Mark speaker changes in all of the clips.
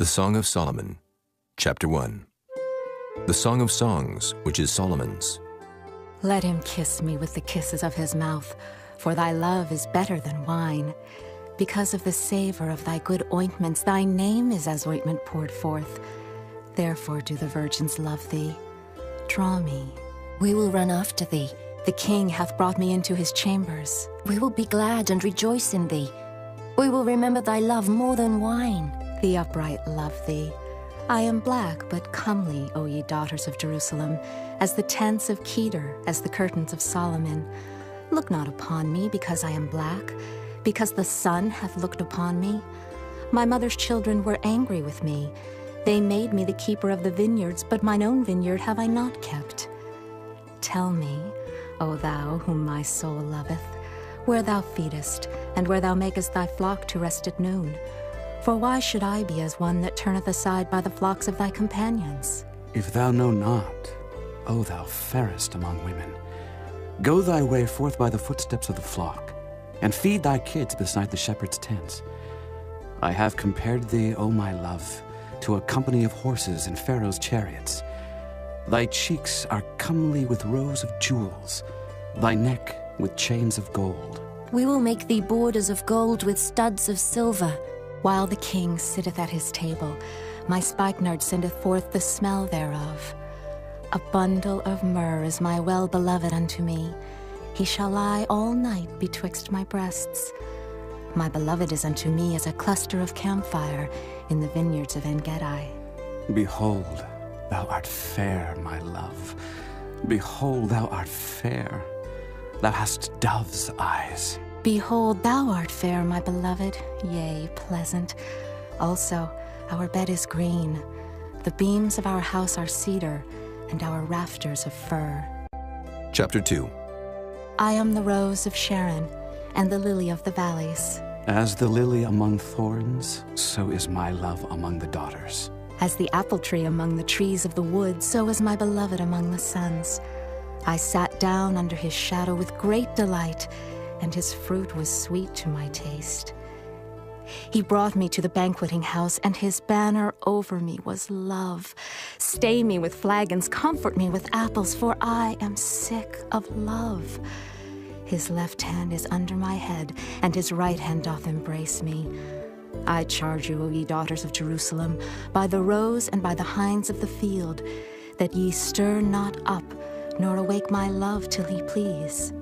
Speaker 1: The Song of Solomon, Chapter 1. The Song of Songs, which is Solomon's.
Speaker 2: Let him kiss me with the kisses of his mouth, for thy love is better than wine. Because of the savor of thy good ointments, thy name is as ointment poured forth. Therefore do the virgins love thee. Draw me.
Speaker 3: We will run after thee.
Speaker 2: The king hath brought me into his chambers.
Speaker 3: We will be glad and rejoice in thee. We will remember thy love more than wine.
Speaker 2: The upright love thee. I am black, but comely, O ye daughters of Jerusalem, as the tents of Kedar, as the curtains of Solomon. Look not upon me because I am black, because the sun hath looked upon me. My mother's children were angry with me. They made me the keeper of the vineyards, but mine own vineyard have I not kept. Tell me, O thou whom my soul loveth, where thou feedest, and where thou makest thy flock to rest at noon. For why should I be as one that turneth aside by the flocks of thy companions?
Speaker 4: If thou know not, O thou fairest among women, go thy way forth by the footsteps of the flock, and feed thy kids beside the shepherd's tents. I have compared thee, O my love, to a company of horses in Pharaoh's chariots. Thy cheeks are comely with rows of jewels, thy neck with chains of gold.
Speaker 3: We will make thee borders of gold with studs of silver.
Speaker 2: While the king sitteth at his table, my spikenard sendeth forth the smell thereof. A bundle of myrrh is my well-beloved unto me. He shall lie all night betwixt my breasts. My beloved is unto me as a cluster of camphire in the vineyards of En-Gedi.
Speaker 4: Behold, thou art fair, my love. Behold, thou art fair. Thou hast dove's eyes.
Speaker 2: Behold, thou art fair, my beloved, yea, pleasant. Also, our bed is green. The beams of our house are cedar, and our rafters of fir.
Speaker 1: Chapter 2.
Speaker 2: I am the rose of Sharon, and the lily of the valleys.
Speaker 4: As the lily among thorns, so is my love among the daughters.
Speaker 2: As the apple tree among the trees of the wood, so is my beloved among the sons. I sat down under his shadow with great delight, and his fruit was sweet to my taste. He brought me to the banqueting house, and his banner over me was love. Stay me with flagons, comfort me with apples, for I am sick of love. His left hand is under my head, and his right hand doth embrace me. I charge you, O ye daughters of Jerusalem, by the roes and by the hinds of the field, that ye stir not up, nor awake my love till he please.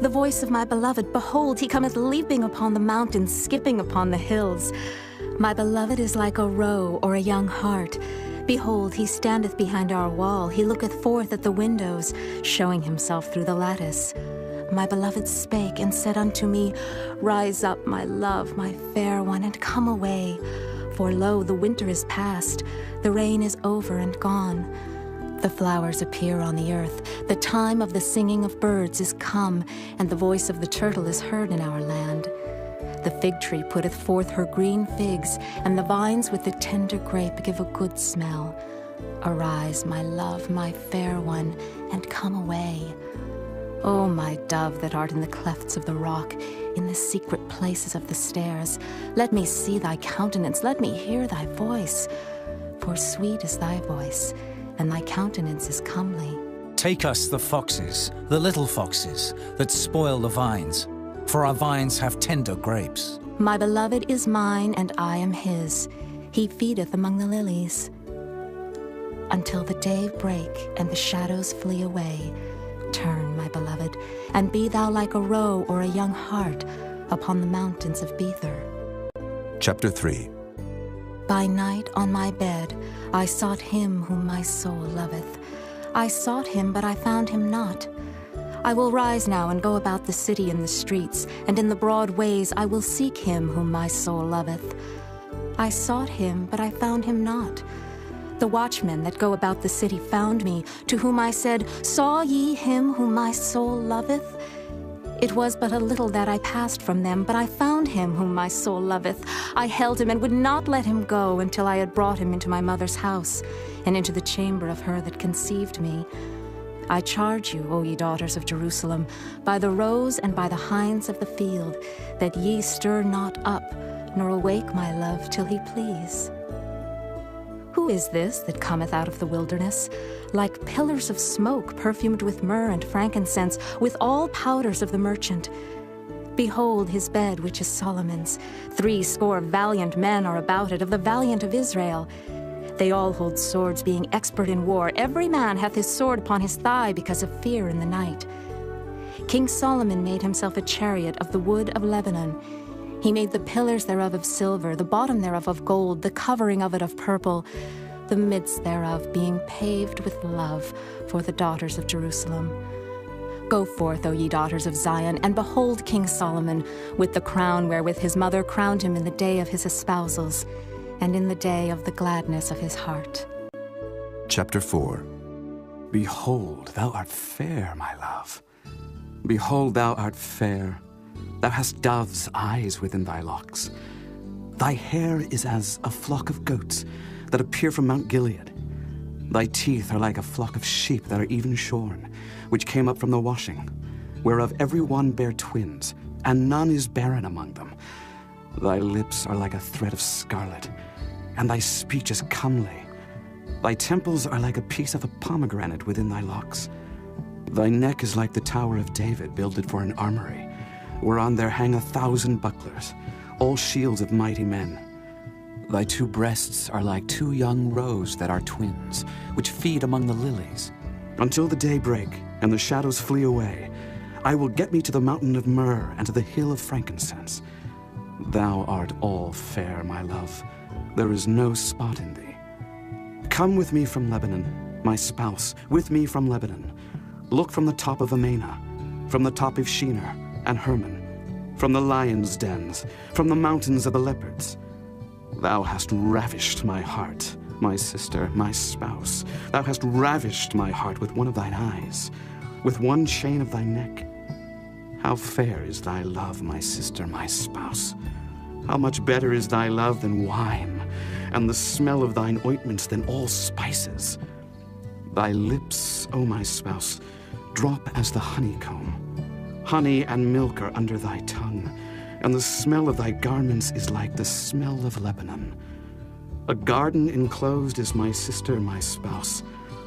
Speaker 2: The voice of my beloved, behold, he cometh leaping upon the mountains, skipping upon the hills. My beloved is like a roe or a young hart. Behold, he standeth behind our wall, he looketh forth at the windows, showing himself through the lattice. My beloved spake and said unto me, Rise up, my love, my fair one, and come away. For lo, the winter is past, the rain is over and gone. The flowers appear on the earth, the time of the singing of birds is come, and the voice of the turtle is heard in our land. The fig tree putteth forth her green figs, and the vines with the tender grape give a good smell. Arise, my love, my fair one, and come away. O my dove that art in the clefts of the rock, in the secret places of the stairs, let me see thy countenance, let me hear thy voice. For sweet is thy voice, and thy countenance is comely.
Speaker 5: Take us the foxes, the little foxes, that spoil the vines, for our vines have tender grapes.
Speaker 2: My beloved is mine, and I am his. He feedeth among the lilies. Until the day break, and the shadows flee away, turn, my beloved, and be thou like a roe or a young hart upon the mountains of Bether.
Speaker 1: Chapter 3.
Speaker 2: By night on my bed I sought him whom my soul loveth. I sought him, but I found him not. I will rise now and go about the city in the streets, and in the broad ways I will seek him whom my soul loveth. I sought him, but I found him not. The watchmen that go about the city found me, to whom I said, Saw ye him whom my soul loveth? It was but a little that I passed from them, but I found him whom my soul loveth. I held him and would not let him go until I had brought him into my mother's house, and into the chamber of her that conceived me. I charge you, O ye daughters of Jerusalem, by the roes and by the hinds of the field, that ye stir not up, nor awake my love till he please. Who is this that cometh out of the wilderness, like pillars of smoke perfumed with myrrh and frankincense, with all powders of the merchant? Behold his bed, which is Solomon's. 80 valiant men are about it, of the valiant of Israel. They all hold swords, being expert in war. Every man hath his sword upon his thigh, because of fear in the night. King Solomon made himself a chariot of the wood of Lebanon. He made the pillars thereof of silver, the bottom thereof of gold, the covering of it of purple, the midst thereof being paved with love for the daughters of Jerusalem. Go forth, O ye daughters of Zion, and behold King Solomon, with the crown wherewith his mother crowned him in the day of his espousals, and in the day of the gladness of his heart.
Speaker 1: Chapter 4.
Speaker 4: Behold, thou art fair, my love. Behold, thou art fair. Thou hast dove's eyes within thy locks. Thy hair is as a flock of goats that appear from Mount Gilead. Thy teeth are like a flock of sheep that are even shorn, which came up from the washing, whereof every one bare twins, and none is barren among them. Thy lips are like a thread of scarlet, and thy speech is comely. Thy temples are like a piece of a pomegranate within thy locks. Thy neck is like the tower of David, builded for an armory, whereon there hang 1,000 bucklers, all shields of mighty men. Thy 2 breasts are like 2 young roes that are twins, which feed among the lilies. Until the day break, and the shadows flee away, I will get me to the mountain of myrrh, and to the hill of frankincense. Thou art all fair, my love. There is no spot in thee. Come with me from Lebanon, my spouse, with me from Lebanon. Look from the top of Amana, from the top of Shinar and Hermon, from the lions' dens, from the mountains of the leopards. Thou hast ravished my heart, my sister, my spouse. Thou hast ravished my heart with one of thine eyes, with one chain of thy neck. How fair is thy love, my sister, my spouse. How much better is thy love than wine, and the smell of thine ointments than all spices. Thy lips, O my spouse, drop as the honeycomb. Honey and milk are under thy tongue, and the smell of thy garments is like the smell of Lebanon. A garden enclosed is my sister, my spouse,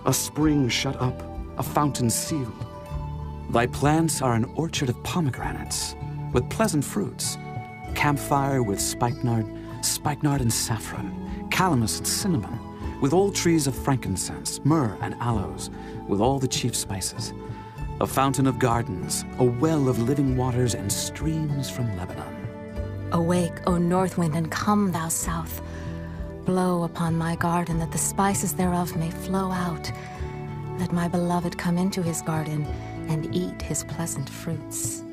Speaker 4: a spring shut up, a fountain sealed. Thy plants are an orchard of pomegranates, with pleasant fruits, camphire with spikenard and saffron, calamus and cinnamon, with all trees of frankincense, myrrh and aloes, with all the chief spices. A fountain of gardens, a well of living waters, and streams from Lebanon.
Speaker 2: Awake, O north wind, and come, thou south. Blow upon my garden, that the spices thereof may flow out. Let my beloved come into his garden, and eat his pleasant fruits.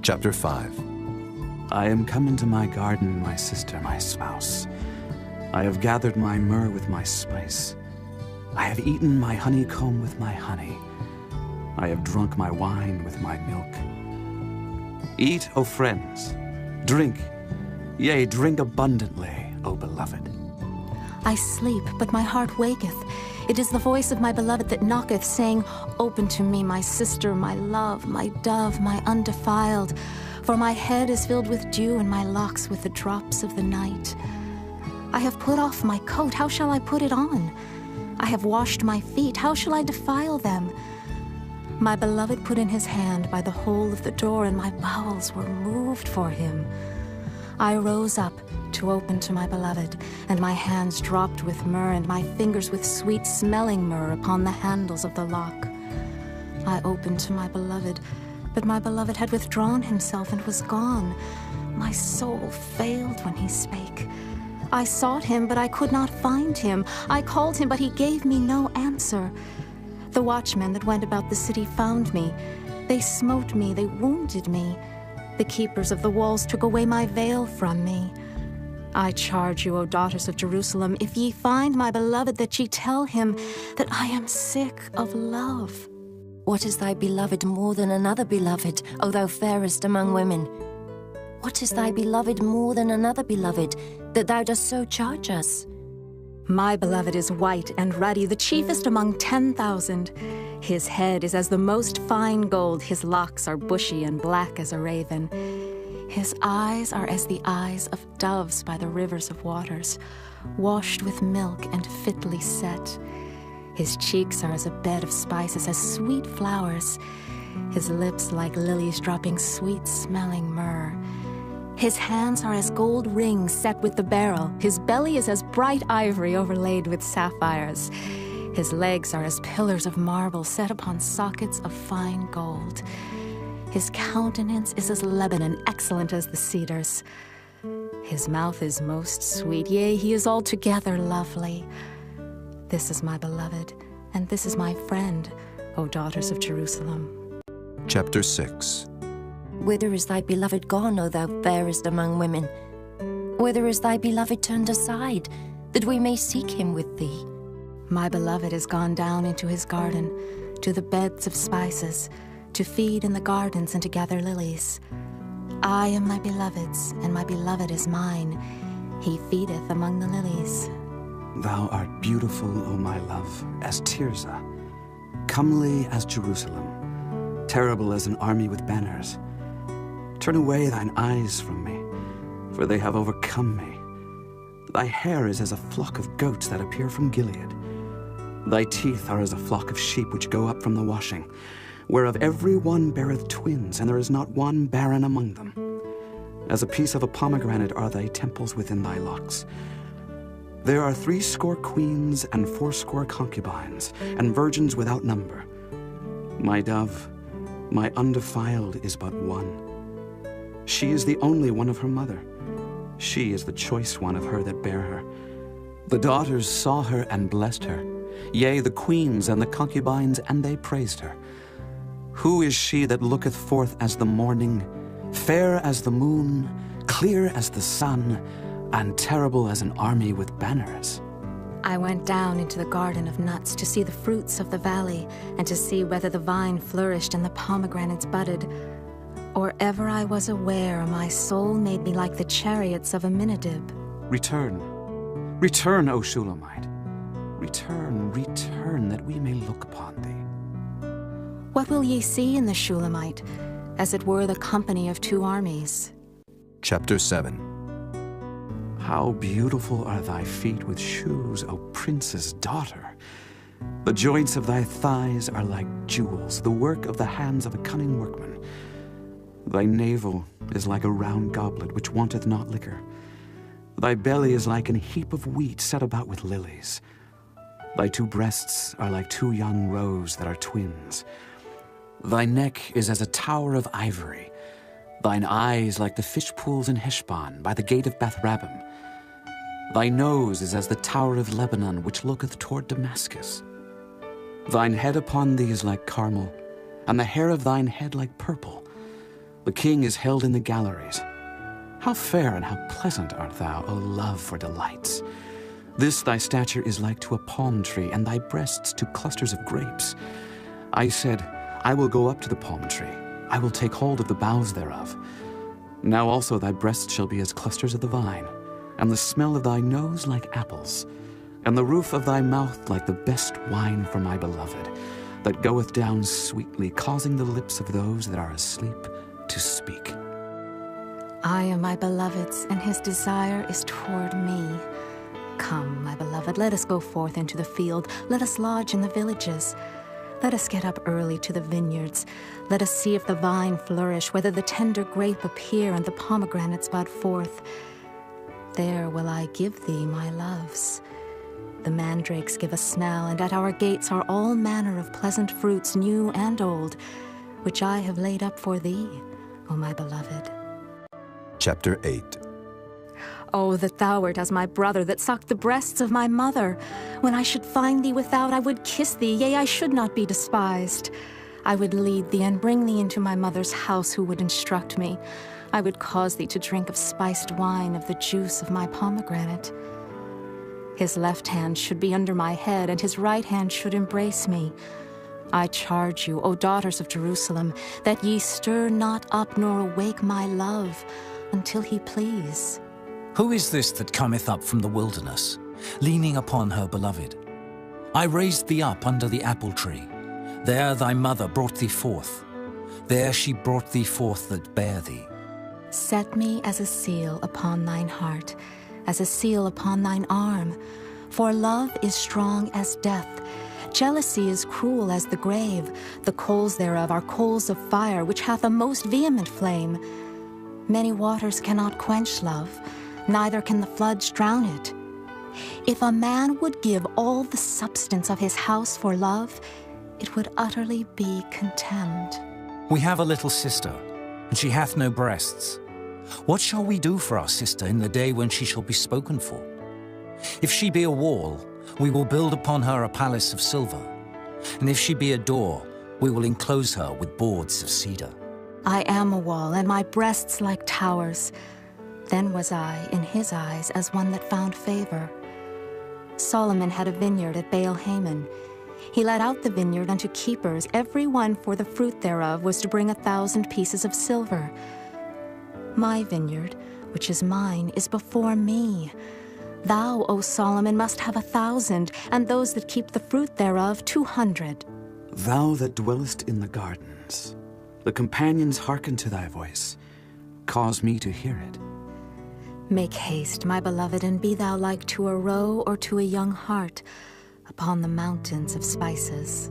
Speaker 1: Chapter 5.
Speaker 4: I am come into my garden, my sister, my spouse. I have gathered my myrrh with my spice. I have eaten my honeycomb with my honey. I have drunk my wine with my milk. Eat, O friends, drink, yea, drink abundantly, O beloved.
Speaker 2: I sleep, but my heart waketh. It is the voice of my beloved that knocketh, saying, Open to me, my sister, my love, my dove, my undefiled. For my head is filled with dew, and my locks with the drops of the night. I have put off my coat, how shall I put it on? I have washed my feet, how shall I defile them? My beloved put in his hand by the hole of the door, and my bowels were moved for him. I rose up to open to my beloved, and my hands dropped with myrrh, and my fingers with sweet-smelling myrrh upon the handles of the lock. I opened to my beloved, but my beloved had withdrawn himself and was gone. My soul failed when he spake. I sought him, but I could not find him. I called him, but he gave me no answer. The watchmen that went about the city found me. They smote me, they wounded me. The keepers of the walls took away my veil from me. I charge you, O daughters of Jerusalem, if ye find my beloved, that ye tell him that I am sick of love.
Speaker 3: What is thy beloved more than another beloved, O thou fairest among women? What is thy beloved more than another beloved, that thou dost so charge us?
Speaker 2: My beloved is white and ruddy, the chiefest among 10,000. His head is as the most fine gold, his locks are bushy and black as a raven. His eyes are as the eyes of doves by the rivers of waters, washed with milk and fitly set. His cheeks are as a bed of spices, as sweet flowers. His lips like lilies dropping sweet-smelling myrrh. His hands are as gold rings set with the beryl. His belly is as bright ivory overlaid with sapphires. His legs are as pillars of marble set upon sockets of fine gold. His countenance is as Lebanon, excellent as the cedars. His mouth is most sweet, yea, he is altogether lovely. This is my beloved, and this is my friend, O daughters of Jerusalem.
Speaker 1: Chapter 6.
Speaker 3: Whither is thy beloved gone, O thou fairest among women? Whither is thy beloved turned aside, that we may seek him with thee?
Speaker 2: My beloved is gone down into his garden, to the beds of spices, to feed in the gardens and to gather lilies. I am my beloved's, and my beloved is mine. He feedeth among the lilies.
Speaker 4: Thou art beautiful, O my love, as Tirzah, comely as Jerusalem, terrible as an army with banners. Turn away thine eyes from me, for they have overcome me. Thy hair is as a flock of goats that appear from Gilead. Thy teeth are as a flock of sheep which go up from the washing, whereof every one beareth twins, and there is not one barren among them. As a piece of a pomegranate are thy temples within thy locks. There are 80 queens and 80 concubines, and virgins without number. My dove, my undefiled, is but one. She is the only one of her mother. She is the choice one of her that bare her. The daughters saw her and blessed her, yea, the queens and the concubines, and they praised her. Who is she that looketh forth as the morning, fair as the moon, clear as the sun, and terrible as an army with banners?
Speaker 2: I went down into the garden of nuts to see the fruits of the valley, and to see whether the vine flourished and the pomegranates budded. Or ever I was aware, my soul made me like the chariots of Aminadab.
Speaker 4: Return, return, O Shulamite. Return, return, that we may look upon thee.
Speaker 2: What will ye see in the Shulamite? As it were the company of 2 armies.
Speaker 1: Chapter 7.
Speaker 4: How beautiful are thy feet with shoes, O prince's daughter! The joints of thy thighs are like jewels, the work of the hands of a cunning workman. Thy navel is like a round goblet which wanteth not liquor. Thy belly is like an heap of wheat set about with lilies. Thy 2 breasts are like 2 young roes that are twins. Thy neck is as a tower of ivory. Thine eyes like the fish pools in Heshbon by the gate of Beth-rabbim. Thy nose is as the tower of Lebanon which looketh toward Damascus. Thine head upon thee is like Carmel, and the hair of thine head like purple. The king is held in the galleries. How fair and how pleasant art thou, O love for delights! This thy stature is like to a palm tree, and thy breasts to clusters of grapes. I said, I will go up to the palm tree. I will take hold of the boughs thereof. Now also thy breasts shall be as clusters of the vine, and the smell of thy nose like apples, and the roof of thy mouth like the best wine for my beloved, that goeth down sweetly, causing the lips of those that are asleep to speak.
Speaker 2: I am my beloved's, and his desire is toward me. Come, my beloved, let us go forth into the field. Let us lodge in the villages. Let us get up early to the vineyards. Let us see if the vine flourish, whether the tender grape appear and the pomegranates bud forth. There will I give thee my loves. The mandrakes give a smell, and at our gates are all manner of pleasant fruits, new and old, which I have laid up for thee, O my beloved.
Speaker 1: Chapter 8.
Speaker 2: Oh, that thou wert as my brother, that sucked the breasts of my mother. When I should find thee without, I would kiss thee, yea, I should not be despised. I would lead thee and bring thee into my mother's house, who would instruct me. I would cause thee to drink of spiced wine, of the juice of my pomegranate. His left hand should be under my head, and his right hand should embrace me. I charge you, O daughters of Jerusalem, that ye stir not up nor awake my love, until he please.
Speaker 5: Who is this that cometh up from the wilderness, leaning upon her beloved? I raised thee up under the apple tree. There thy mother brought thee forth. There she brought thee forth that bare thee.
Speaker 2: Set me as a seal upon thine heart, as a seal upon thine arm. For love is strong as death. Jealousy is cruel as the grave. The coals thereof are coals of fire, which hath a most vehement flame. Many waters cannot quench love, neither can the floods drown it. If a man would give all the substance of his house for love, it would utterly be contemned.
Speaker 5: We have a little sister, and she hath no breasts. What shall we do for our sister in the day when she shall be spoken for? If she be a wall, we will build upon her a palace of silver. And if she be a door, we will enclose her with boards of cedar.
Speaker 2: I am a wall, and my breasts like towers. Then was I, in his eyes, as one that found favor. Solomon had a vineyard at Baal-Hamon. He let out the vineyard unto keepers. Every one for the fruit thereof was to bring 1,000 pieces of silver. My vineyard, which is mine, is before me. Thou, O Solomon, must have 1,000, and those that keep the fruit thereof 200.
Speaker 4: Thou that dwellest in the gardens, the companions hearken to thy voice. Cause me to hear it.
Speaker 2: Make haste, my beloved, and be thou like to a roe or to a young hart upon the mountains of spices.